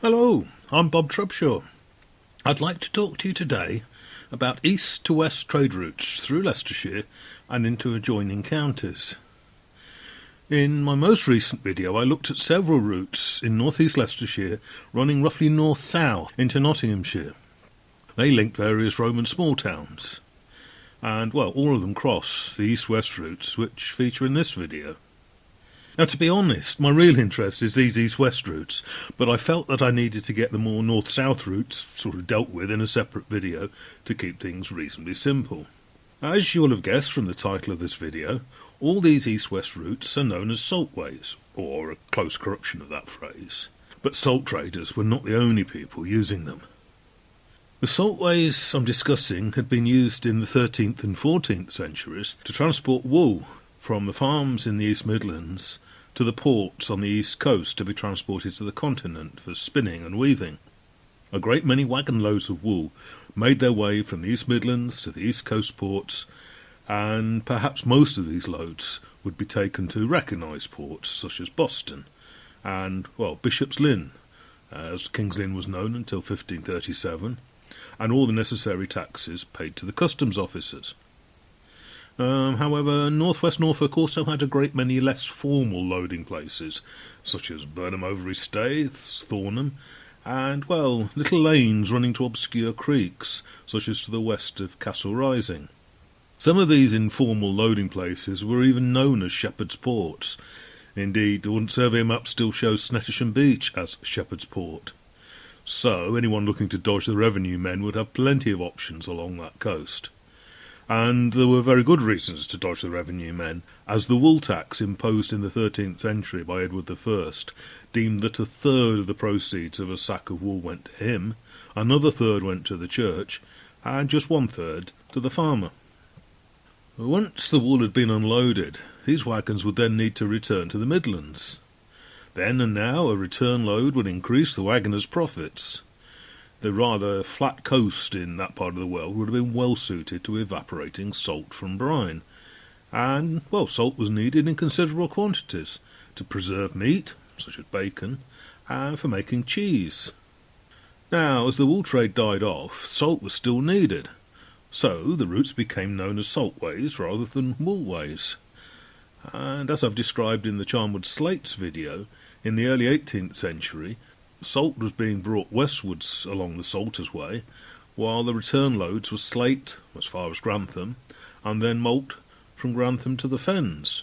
Hello, I'm Bob Trubshaw. I'd like to talk to you today about east to west trade routes through Leicestershire and into adjoining counties. In my most recent video I looked at several routes in northeast Leicestershire running roughly north-south into Nottinghamshire. They linked various Roman small towns, and all of them cross the east-west routes which feature in this video. Now, to be honest, my real interest is these east-west routes, but I felt that I needed to get the more north-south routes sort of dealt with in a separate video to keep things reasonably simple. As you will have guessed from the title of this video, all these east-west routes are known as saltways, or a close corruption of that phrase. But salt traders were not the only people using them. The saltways I'm discussing had been used in the 13th and 14th centuries to transport wool from the farms in the East Midlands to the ports on the east coast to be transported to the continent for spinning and weaving. A great many wagon loads of wool made their way from the East Midlands to the east coast ports, and perhaps most of these loads would be taken to recognised ports such as Boston and, Bishop's Lynn, as King's Lynn was known until 1537, and all the necessary taxes paid to the customs officers. However, northwest Norfolk also had a great many less formal loading places, such as Burnham-over-Staithes, Thornham, and, little lanes running to obscure creeks, such as to the west of Castle Rising. Some of these informal loading places were even known as Shepherd's Ports. Indeed, the Wouldn't Survey map still shows Snettisham Beach as Shepherd's Port. So, anyone looking to dodge the revenue men would have plenty of options along that coast. And there were very good reasons to dodge the revenue men, as the wool tax imposed in the 13th century by Edward I deemed that a third of the proceeds of a sack of wool went to him, another third went to the church, and just 1/3 to the farmer. Once the wool had been unloaded, these wagons would then need to return to the Midlands. Then and now a return load would increase the wagoners' profits. The rather flat coast in that part of the world would have been well suited to evaporating salt from brine, and, salt was needed in considerable quantities to preserve meat, such as bacon, and for making cheese. Now, as the wool trade died off, salt was still needed, so the routes became known as saltways rather than woolways. And as I've described in the Charnwood Slates video, in the early 18th century, salt was being brought westwards along the Salters Way, while the return loads were slate as far as Grantham, and then malt from Grantham to the Fens.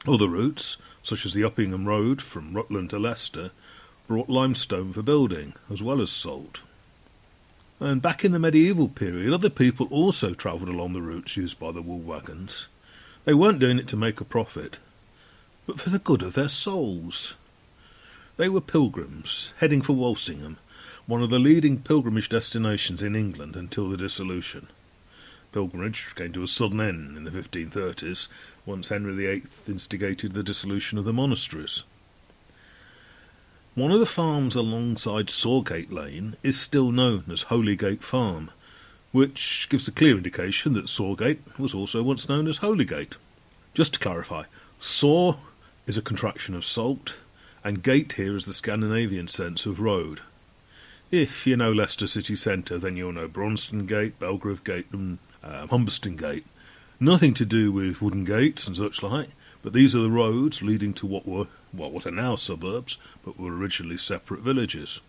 Other routes, such as the Uppingham Road from Rutland to Leicester, brought limestone for building, as well as salt. And back in the medieval period, other people also travelled along the routes used by the wool wagons. They weren't doing it to make a profit, but for the good of their souls. They were pilgrims, heading for Walsingham, one of the leading pilgrimage destinations in England until the dissolution. Pilgrimage came to a sudden end in the 1530s, once Henry VIII instigated the dissolution of the monasteries. One of the farms alongside Sawgate Lane is still known as Holygate Farm, which gives a clear indication that Sawgate was also once known as Holygate. Just to clarify, saw is a contraction of salt, and gate here is the Scandinavian sense of road. If you know Leicester city centre, then you'll know Braunston Gate, Belgrave Gate and Humberston Gate. Nothing to do with wooden gates and such like, but these are the roads leading to what are now suburbs, but were originally separate villages.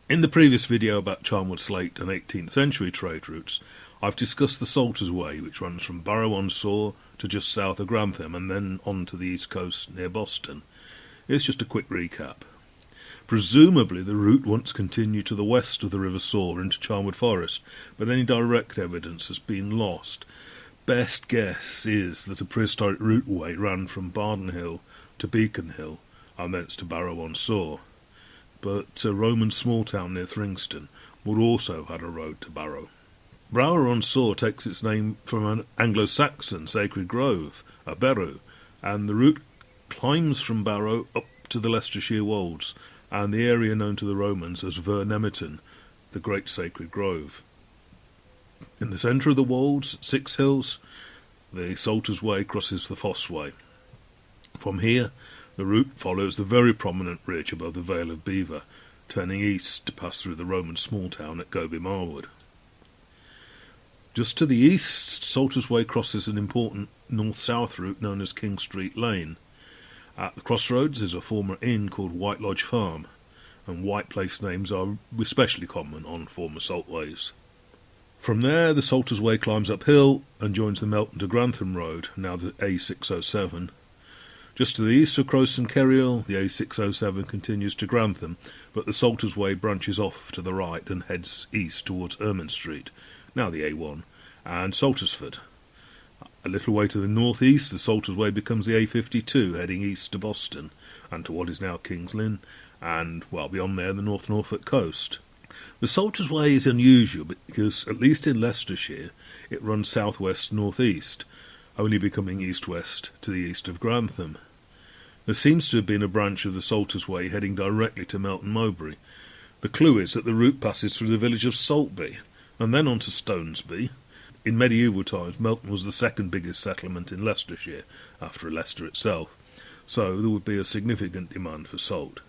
In the previous video about Charnwood Slate and 18th century trade routes, I've discussed the Salters Way, which runs from Barrow-on-Soar to just south of Grantham and then on to the east coast near Boston. It's just a quick recap. Presumably the route once continued to the west of the River Soar into Charnwood Forest, but any direct evidence has been lost. Best guess is that a prehistoric routeway ran from Barden Hill to Beacon Hill, and thence to Barrow-on-Soar. But a Roman small town near Thringston would also have had a road to Barrow. Barrow-on-Soar takes its name from an Anglo-Saxon sacred grove, a Beru, and the route climbs from Barrow up to the Leicestershire wolds, and the area known to the Romans as Vernemeton, the Great Sacred Grove. In the centre of the wolds, 6 hills, the Salters Way crosses the Fosse Way. From here, the route follows the very prominent ridge above the Vale of Belvoir, turning east to pass through the Roman small town at Goby Marwood. Just to the east, Salters Way crosses an important north-south route known as King Street Lane. At the crossroads is a former inn called White Lodge Farm, and white place names are especially common on former saltways. From there, the Salters Way climbs uphill and joins the Melton to Grantham Road, now the A607. Just to the east of Crowson Kerrial, the A607 continues to Grantham, but the Salters Way branches off to the right and heads east towards Ermine Street, now the A1, and Saltersford. A little way to the north-east, the Salters Way becomes the A52, heading east to Boston, and to what is now King's Lynn, and, well, beyond there, the North Norfolk coast. The Salters Way is unusual because, at least in Leicestershire, it runs southwest-northeast, only becoming east-west to the east of Grantham. There seems to have been a branch of the Salters Way heading directly to Melton Mowbray. The clue is that the route passes through the village of Saltby, and then on to Stonesby. In medieval times, Melton was the second biggest settlement in Leicestershire, after Leicester itself, so there would be a significant demand for salt.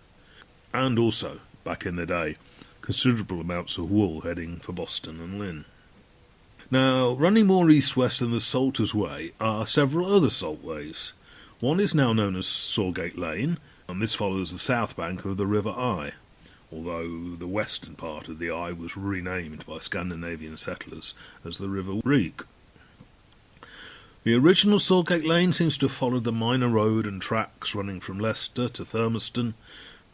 And also, back in the day, considerable amounts of wool heading for Boston and Lynn. Now, running more east-west than the Salters Way are several other saltways. One is now known as Sawgate Lane, and this follows the south bank of the River Eye, although the western part of the Eye was renamed by Scandinavian settlers as the River Reek. The original Sawgate Lane seems to have followed the minor road and tracks running from Leicester to Thurmaston,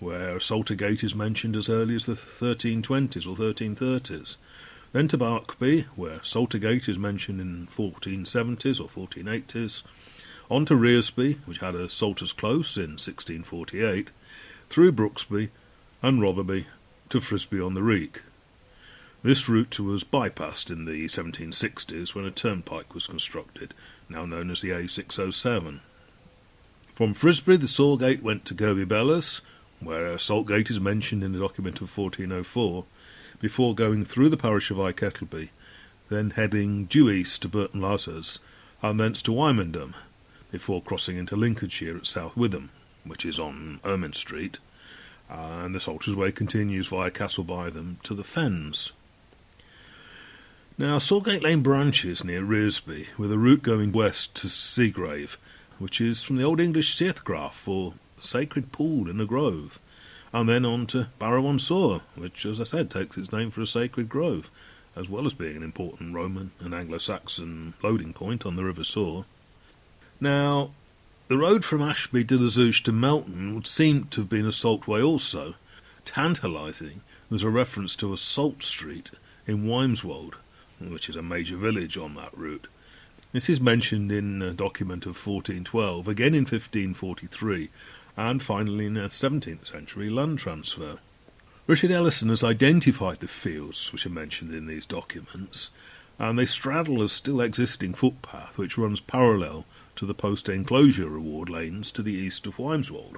where Saltergate is mentioned as early as the 1320s or 1330s. Then to Barkby, where Saltergate is mentioned in 1470s or 1480s, on to Rearsby, which had a Salters Close in 1648, through Brooksby and Rotherby to Frisby on the Reek. This route was bypassed in the 1760s when a turnpike was constructed, now known as the A607. From Frisby the Sawgate went to Goby Bellas, where Saltgate is mentioned in the document of 1404, before going through the parish of Kettleby, then heading due east to Burton Lazars, and thence to Wymondham, before crossing into Lincolnshire at South Witham, which is on Ermine Street, and the Salters Way continues via Castle Bytham to the Fens. Now, Sawgate Lane branches near Rearsby, with a route going west to Seagrave, which is from the Old English Seathgraph, for sacred pool in a grove, and then on to Barrow-on-Soar, which, as I said, takes its name for a sacred grove, as well as being an important Roman and Anglo-Saxon loading point on the River Soar. Now, the road from Ashby de la Zouch to Melton would seem to have been a salt way also. Tantalising, there's a reference to a salt street in Wymswold, which is a major village on that route. This is mentioned in a document of 1412, again in 1543, and finally in a 17th century land transfer. Richard Ellison has identified the fields which are mentioned in these documents, and they straddle a still existing footpath which runs parallel to the post-enclosure reward lanes to the east of Wymswold.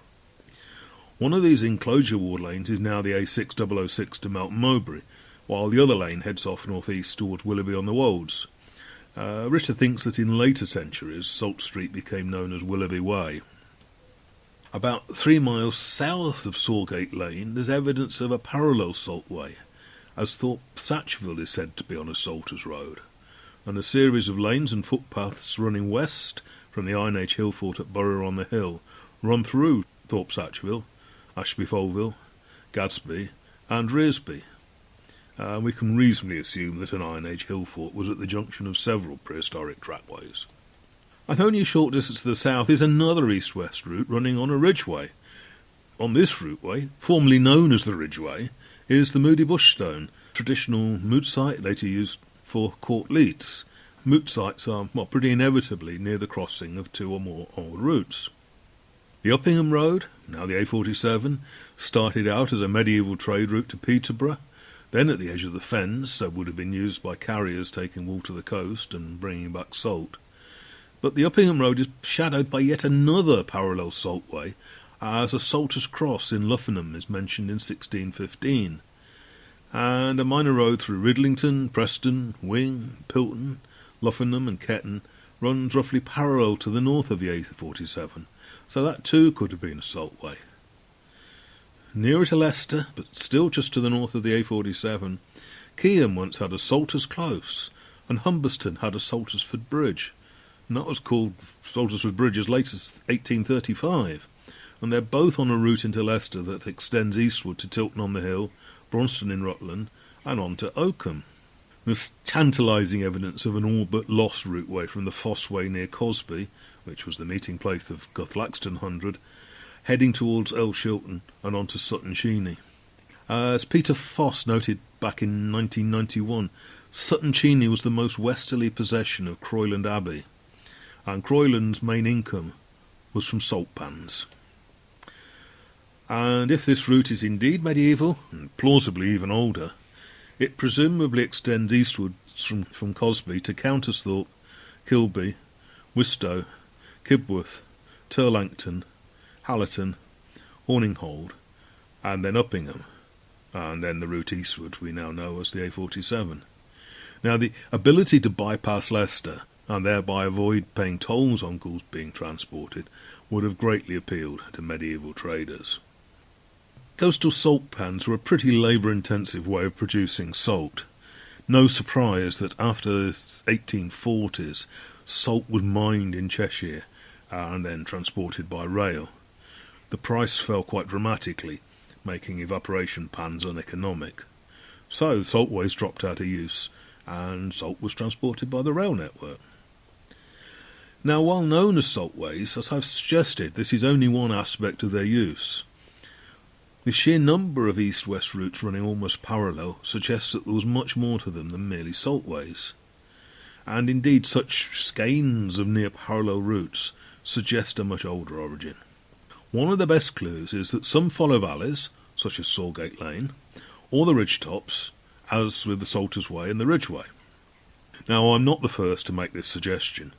One of these enclosure ward lanes is now the A6006 to Melton Mowbray, while the other lane heads off north-east towards Willoughby on the Wolds. Richard thinks that in later centuries Salt Street became known as Willoughby Way. About 3 miles south of Sawgate Lane there's evidence of a parallel saltway, as Thorpe Satchville is said to be on a salter's road, and a series of lanes and footpaths running west from the Iron Age hill fort at Borough on the Hill run through Thorpe Satchville, Ashby Folville, Gadsby and Rearsby. We can reasonably assume that an Iron Age hill fort was at the junction of several prehistoric trackways. And only a short distance to the south is another east-west route running on a ridgeway. On this routeway, formerly known as the Ridgeway, is the Moody Bushstone, traditional moot site later used for court leets. Moot sites are pretty inevitably near the crossing of 2 or more old routes. The Uppingham Road, now the A47, started out as a medieval trade route to Peterborough, then at the edge of the Fens, so would have been used by carriers taking wool to the coast and bringing back salt. But the Uppingham Road is shadowed by yet another parallel saltway, as a Salter's Cross in Luffenham is mentioned in 1615, and a minor road through Ridlington, Preston, Wing, Pilton, Luffenham and Ketton runs roughly parallel to the north of the A47, so that too could have been a saltway. Nearer to Leicester, but still just to the north of the A47, Keyham once had a Salters Close, and Humberston had a Saltersford Bridge, and that was called Saltersford Bridge as late as 1835, and they're both on a route into Leicester that extends eastward to Tilton-on-the-Hill, Braunston in Rutland, and on to Oakham. There's tantalising evidence of an all but lost routeway from the Fossway near Cosby, which was the meeting place of Guthlaxton Hundred, heading towards Elshilton and on to Sutton Cheney. As Peter Foss noted back in 1991, Sutton Cheney was the most westerly possession of Croyland Abbey, and Croyland's main income was from salt pans. And if this route is indeed medieval, and plausibly even older, it presumably extends eastwards from Cosby to Countersthorpe, Kilby, Wistow, Kibworth, Turlangton, Hallerton, Horninghold, and then Uppingham, and then the route eastward we now know as the A47. Now, the ability to bypass Leicester and thereby avoid paying tolls on goods being transported would have greatly appealed to medieval traders. Coastal salt pans were a pretty labour-intensive way of producing salt. No surprise that after the 1840s, salt was mined in Cheshire and then transported by rail. The price fell quite dramatically, making evaporation pans uneconomic. So the saltways dropped out of use, and salt was transported by the rail network. Now, while known as saltways, as I've suggested, this is only one aspect of their use. The sheer number of east-west routes running almost parallel suggests that there was much more to them than merely saltways. And indeed, such skeins of near-parallel routes suggest a much older origin. One of the best clues is that some follow valleys, such as Sawgate Lane, or the ridge tops, as with the Salters Way and the Ridgeway. Now, I'm not the first to make this suggestion.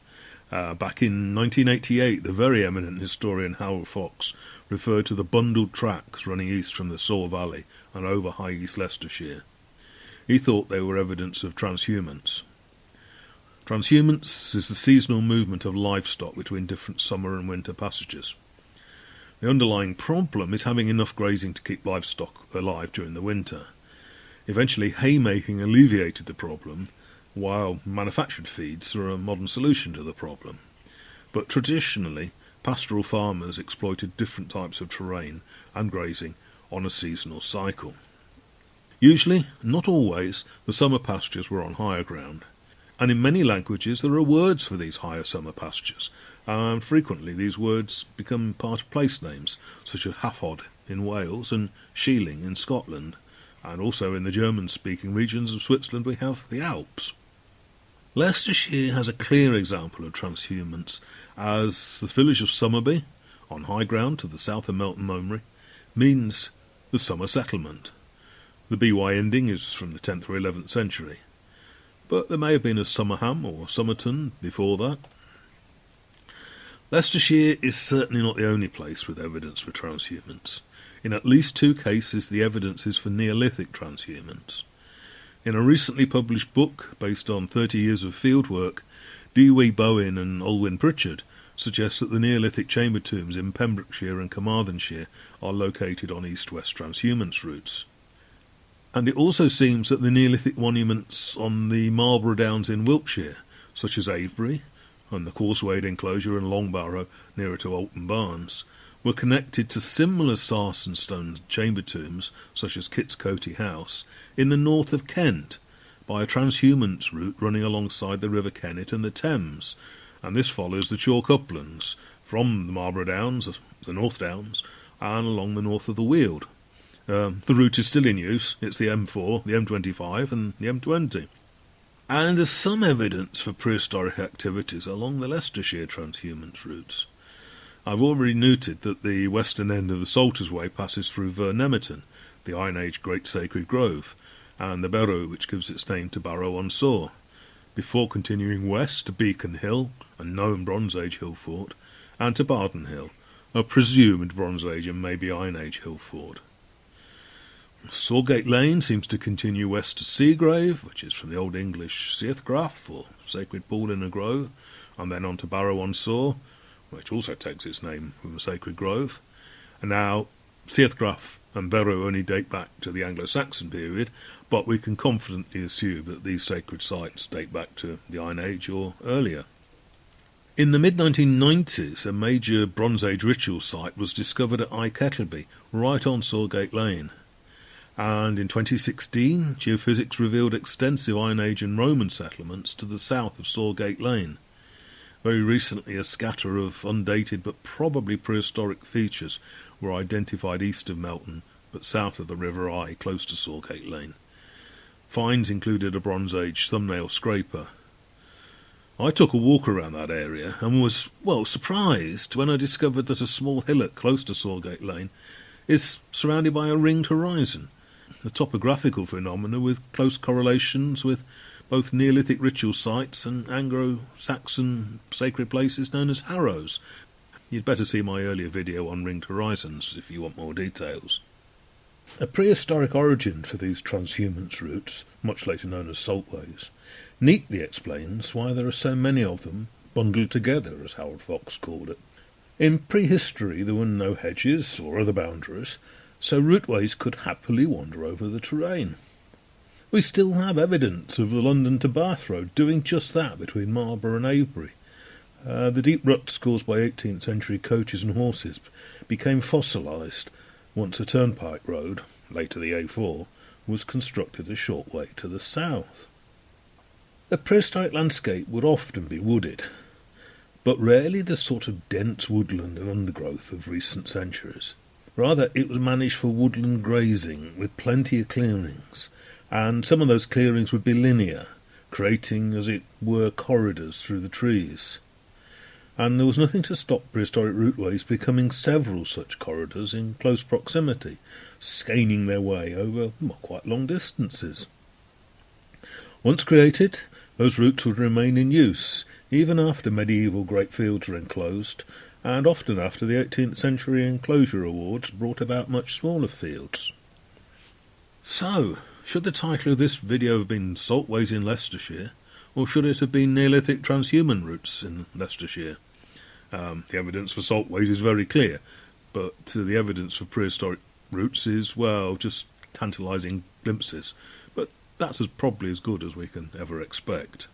Back in 1988, the very eminent historian Howell Fox referred to the bundled tracks running east from the Saw Valley and over High East Leicestershire. He thought they were evidence of transhumance. Transhumance is the seasonal movement of livestock between different summer and winter passages. The underlying problem is having enough grazing to keep livestock alive during the winter. Eventually, haymaking alleviated the problem, while manufactured feeds are a modern solution to the problem. But traditionally, pastoral farmers exploited different types of terrain and grazing on a seasonal cycle. Usually, not always, the summer pastures were on higher ground, and in many languages there are words for these higher summer pastures, and frequently these words become part of place names, such as Hafod in Wales and Shealing in Scotland, and also in the German-speaking regions of Switzerland we have the Alps. Leicestershire has a clear example of transhumance, as the village of Somerby, on high ground to the south of Melton Mowbray, means the summer settlement. The BY ending is from the 10th or 11th century, but there may have been a Somerham or Somerton before that. Leicestershire is certainly not the only place with evidence for transhumance. In at least two cases, the evidence is for Neolithic transhumance. In a recently published book based on 30 years of fieldwork, Dewey Bowen and Olwyn Pritchard suggest that the Neolithic chamber tombs in Pembrokeshire and Carmarthenshire are located on east-west transhumance routes. And it also seems that the Neolithic monuments on the Marlborough Downs in Wiltshire, such as Avebury and the Causewayed enclosure and Longbarrow nearer to Alton Barnes, were connected to similar sarsen stone chamber tombs, such as Kit's Coty House, in the north of Kent, by a transhumance route running alongside the River Kennet and the Thames, and this follows the chalk uplands from the Marlborough Downs, the North Downs, and along the north of the Weald. The route is still in use. It's the M4, the M25 and the M20. And there's some evidence for prehistoric activities along the Leicestershire transhumance routes. I've already noted that the western end of the Salters Way passes through Vernemerton, the Iron Age Great Sacred Grove, and the Barrow which gives its name to Barrow-on-Soar, before continuing west to Beacon Hill, a known Bronze Age hill fort, and to Barden Hill, a presumed Bronze Age and maybe Iron Age hill fort. Sawgate Lane seems to continue west to Seagrave, which is from the Old English Seathgraff, or Sacred Pool in a Grove, and then on to Barrow-on-Soar, which also takes its name from the Sacred Grove. And now, Seathgraff and Barrow only date back to the Anglo-Saxon period, but we can confidently assume that these sacred sites date back to the Iron Age or earlier. In the mid-1990s, a major Bronze Age ritual site was discovered at Kettleby, right on Sawgate Lane. And in 2016, geophysics revealed extensive Iron Age and Roman settlements to the south of Sawgate Lane. Very recently, a scatter of undated but probably prehistoric features were identified east of Melton, but south of the River Eye, close to Sawgate Lane. Finds included a Bronze Age thumbnail scraper. I took a walk around that area and was, surprised when I discovered that a small hillock close to Sawgate Lane is surrounded by a ringed horizon, a topographical phenomena with close correlations with both Neolithic ritual sites and Anglo-Saxon sacred places known as harrows. You'd better see my earlier video on ringed horizons if you want more details. A prehistoric origin for these transhumance routes, much later known as saltways, neatly explains why there are so many of them bundled together, as Howard Fox called it. In prehistory there were no hedges or other boundaries, so routeways could happily wander over the terrain. We still have evidence of the London to Bath Road doing just that between Marlborough and Avebury. The deep ruts caused by 18th century coaches and horses became fossilised once a turnpike road, later the A4, was constructed a short way to the south. The prehistoric landscape would often be wooded, but rarely the sort of dense woodland and undergrowth of recent centuries. Rather, it was managed for woodland grazing with plenty of clearings, and some of those clearings would be linear, creating, as it were, corridors through the trees. And there was nothing to stop prehistoric routeways becoming several such corridors in close proximity, scanning their way over quite long distances. Once created, those routes would remain in use, even after medieval great fields were enclosed, and often after the 18th century enclosure awards brought about much smaller fields. So, should the title of this video have been Saltways in Leicestershire, or should it have been Neolithic transhuman routes in Leicestershire? The evidence for saltways is very clear, but the evidence for prehistoric routes is, just tantalising glimpses. But that's probably as good as we can ever expect.